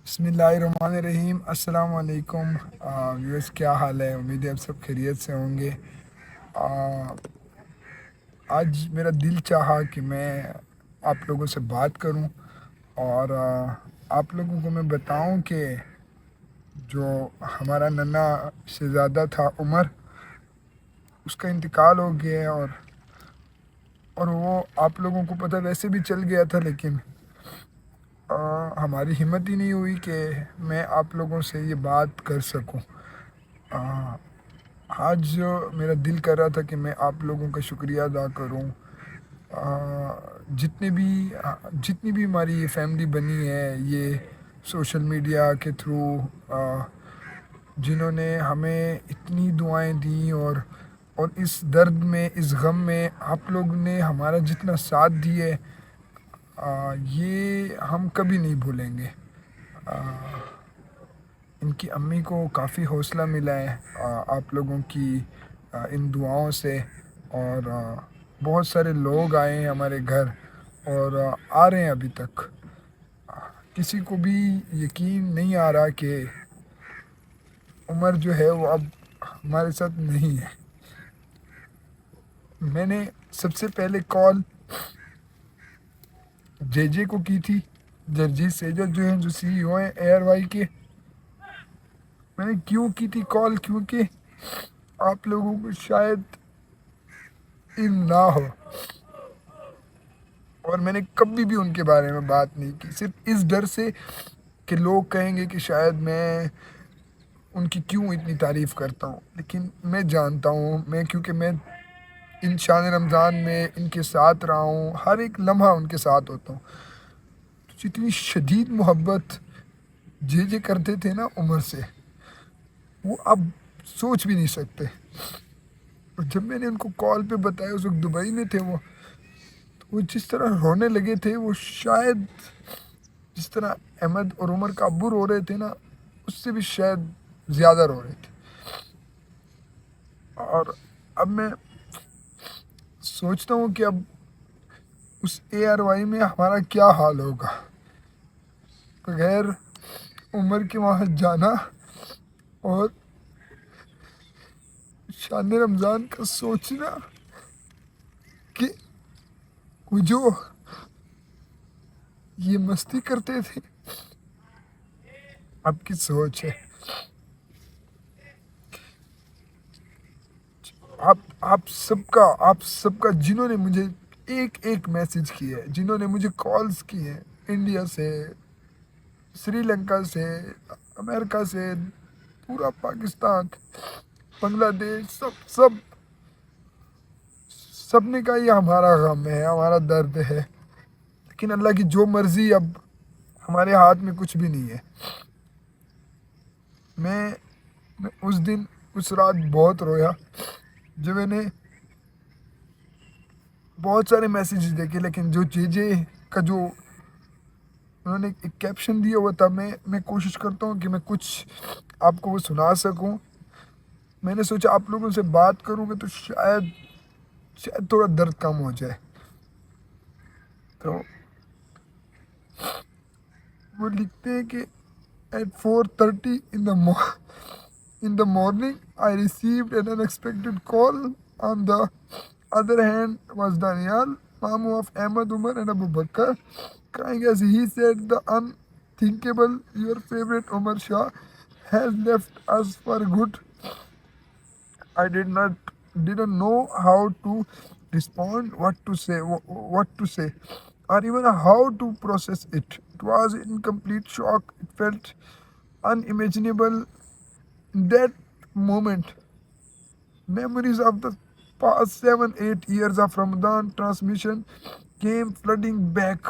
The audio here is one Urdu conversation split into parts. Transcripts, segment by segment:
بسم اللہ الرحمن الرحیم۔ السلام علیکم ویورز، کیا حال ہے؟ امید ہے آپ سب خیریت سے ہوں گے۔ آ، آج میرا دل چاہا کہ میں آپ لوگوں سے بات کروں اور آپ لوگوں کو میں بتاؤں کہ جو ہمارا ننا شہزادہ تھا عمر، اس کا انتقال ہو گیا ہے اور وہ آپ لوگوں کو پتہ ویسے بھی چل گیا تھا، لیکن ہماری ہمت ہی نہیں ہوئی کہ میں آپ لوگوں سے یہ بات کر سکوں۔ آ، آج جو میرا دل کر رہا تھا کہ میں آپ لوگوں کا شکریہ ادا کروں، آ، جتنی بھی ہماری یہ فیملی بنی ہے، یہ سوشل میڈیا کے تھرو، جنہوں نے ہمیں اتنی دعائیں دیں اور اس درد میں، اس غم میں آپ لوگ نے ہمارا جتنا ساتھ دیے، یہ ہم کبھی نہیں بھولیں گے۔ ان کی امی کو کافی حوصلہ ملا ہے آپ لوگوں کی ان دعاؤں سے، اور بہت سارے لوگ آئے ہیں ہمارے گھر اور آ رہے ہیں ابھی تک۔ کسی کو بھی یقین نہیں آ رہا کہ عمر جو ہے وہ اب ہمارے ساتھ نہیں ہے۔ میں نے سب سے پہلے کال جے جے کو کی تھی، جرجیت سیجل جو ہیں، جو سی ای او ہیں ایئر وائی کے۔ میں نے کیوں کی تھی کال؟ کیونکہ آپ لوگوں کو شاید علم نہ ہو، اور میں نے کبھی بھی ان کے بارے میں بات نہیں کی، صرف اس ڈر سے کہ لوگ کہیں گے کہ شاید میں ان کی کیوں اتنی تعریف کرتا ہوں۔ لیکن میں جانتا ہوں، کیونکہ میں ان شان رمضان میں ان کے ساتھ رہا ہوں، ہر ایک لمحہ ان کے ساتھ ہوتا ہوں۔ جتنی شدید محبت جے جے کرتے تھے نا عمر سے، وہ اب سوچ بھی نہیں سکتے۔ اور جب میں نے ان کو کال پہ بتایا، اس وقت دبئی میں تھے وہ جس طرح رونے لگے تھے، وہ شاید جس طرح احمد اور عمر کا ابو رو رہے تھے نا، اس سے بھی شاید زیادہ رو رہے تھے۔ اور اب میں سوچتا ہوں کہ اب اس اے آر وائی میں ہمارا کیا حال ہوگا، بغیر عمر کے وہاں جانا اور شان رمضان کا سوچنا کہ وہ جو یہ مستی کرتے تھے، اب کی سوچ ہے۔ آپ سب کا جنہوں نے مجھے ایک ایک میسج کیا ہے، جنہوں نے مجھے کالز کی ہیں، انڈیا سے، سری لنکا سے، امریکہ سے، پورا پاکستان، بنگلہ دیش، سب نے کہا یہ ہمارا غم ہے، ہمارا درد ہے، لیکن اللہ کی جو مرضی، اب ہمارے ہاتھ میں کچھ بھی نہیں ہے۔ میں اس رات بہت رویا جب میں نے بہت سارے میسیجز دیکھے، لیکن جو جے جے کا جو انہوں نے ایک کیپشن دیا ہوا تھا، میں کوشش کرتا ہوں کہ میں کچھ آپ کو وہ سنا سکوں۔ میں نے سوچا آپ لوگوں سے بات کروں گا تو شاید تھوڑا درد کم ہو جائے۔ تو وہ لکھتے ہیں کہ at 4:30 in the morning, I received an unexpected call. On the other hand was Daniel, Mamu of Ahmed, Umar and Abu Bakr, crying as he said the unthinkable, your favorite Umar Shah has left us for good. I didn't know how to respond, what to say, or even how to process it. It was in complete shock. It felt unimaginable. In that moment, memories of the past 7-8 years of Ramadan transmission came flooding back.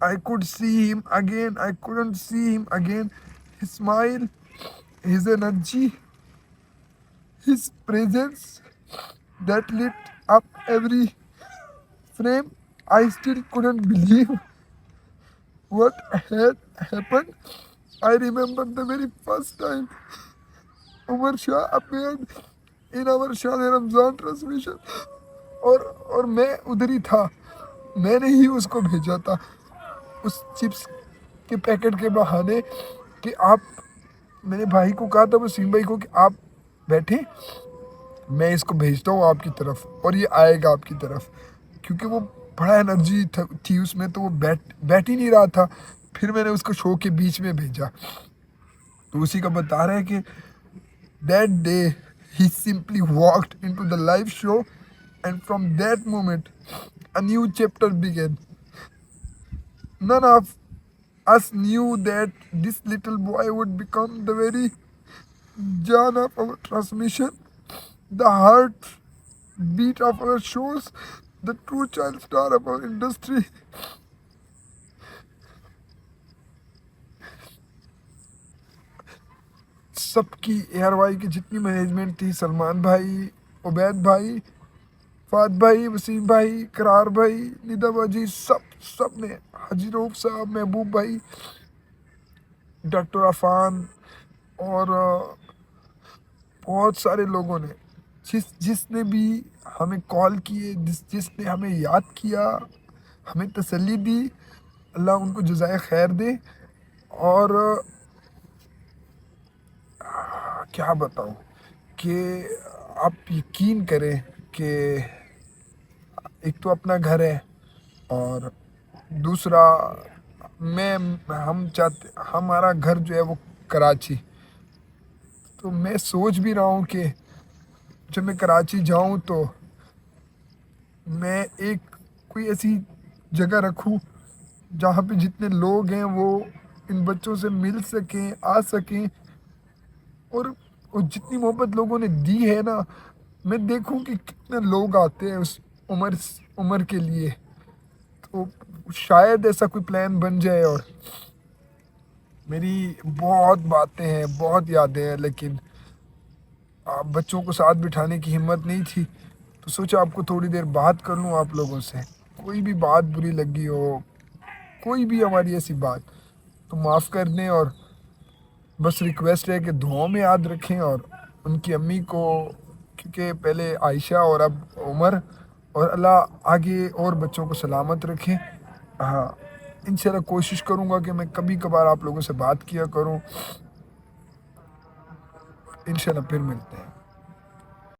I could see him again. I couldn't see him again. His smile, his energy, his presence that lit up every frame. I still couldn't believe what had happened. I remember the very first time Umar Shah appeared in our Shah Ramzan transmission. اور میں ادھر ہی تھا، میں نے ہی اس کو بھیجا تھا اس چپس کے پیکٹ کے بہانے کہ آپ، میں نے بھائی کو کہا تھا وسیم بھائی کو کہ آپ بیٹھیں، میں اس کو بھیجتا ہوں آپ کی طرف اور یہ آئے گا آپ کی طرف، کیونکہ وہ بڑا انرجی تھی اس میں، تو وہ بیٹھ ہی نہیں رہا تھا۔ پھر میں نے اس کو شو کے بیچ میں بھیجا، تو اسی کا بتا رہا ہے کہ that day he simply walked into the live show and from that moment a new chapter began. None of us knew that this little boy would become the very John of our transmission, the heart beat of our shows, the true child star of our industry. سب کی AR وائی کی جتنی مینجمنٹ تھی، سلمان بھائی، عبید بھائی، فہد بھائی، وسیم بھائی، قرار بھائی، ندا باجی، سب نے، حاجی روف صاحب، محبوب بھائی، ڈاکٹر عفان اور بہت سارے لوگوں نے، جس نے بھی ہمیں کال کیے، جس نے ہمیں یاد کیا، ہمیں تسلی دی، اللہ ان کو جزائے خیر دے۔ اور کیا بتاؤں کہ آپ یقین کریں کہ ایک تو اپنا گھر ہے، اور دوسرا ہم چاہتے، ہمارا گھر جو ہے وہ کراچی، تو میں سوچ بھی رہا ہوں کہ جب میں کراچی جاؤں تو میں ایک کوئی ایسی جگہ رکھوں جہاں پہ جتنے لوگ ہیں وہ ان بچوں سے مل سکیں، آ سکیں، اور جتنی محبت لوگوں نے دی ہے نا، میں دیکھوں کہ کتنے لوگ آتے ہیں اس عمر کے لیے، تو شاید ایسا کوئی پلان بن جائے۔ اور میری بہت باتیں ہیں، بہت یادیں ہیں، لیکن بچوں کو ساتھ بٹھانے کی ہمت نہیں تھی، تو سوچا آپ کو تھوڑی دیر بات کر لوں آپ لوگوں سے۔ کوئی بھی بات بری لگی ہو، کوئی بھی ہماری ایسی بات، تو معاف کر دیں، اور بس ریکویسٹ ہے کہ دعاؤں میں یاد رکھیں، اور ان کی امی کو، کیونکہ پہلے عائشہ اور اب عمر، اور اللہ آگے اور بچوں کو سلامت رکھیں۔ ہاں، انشاءاللہ کوشش کروں گا کہ میں کبھی کبھار آپ لوگوں سے بات کیا کروں۔ انشاءاللہ پھر ملتے ہیں۔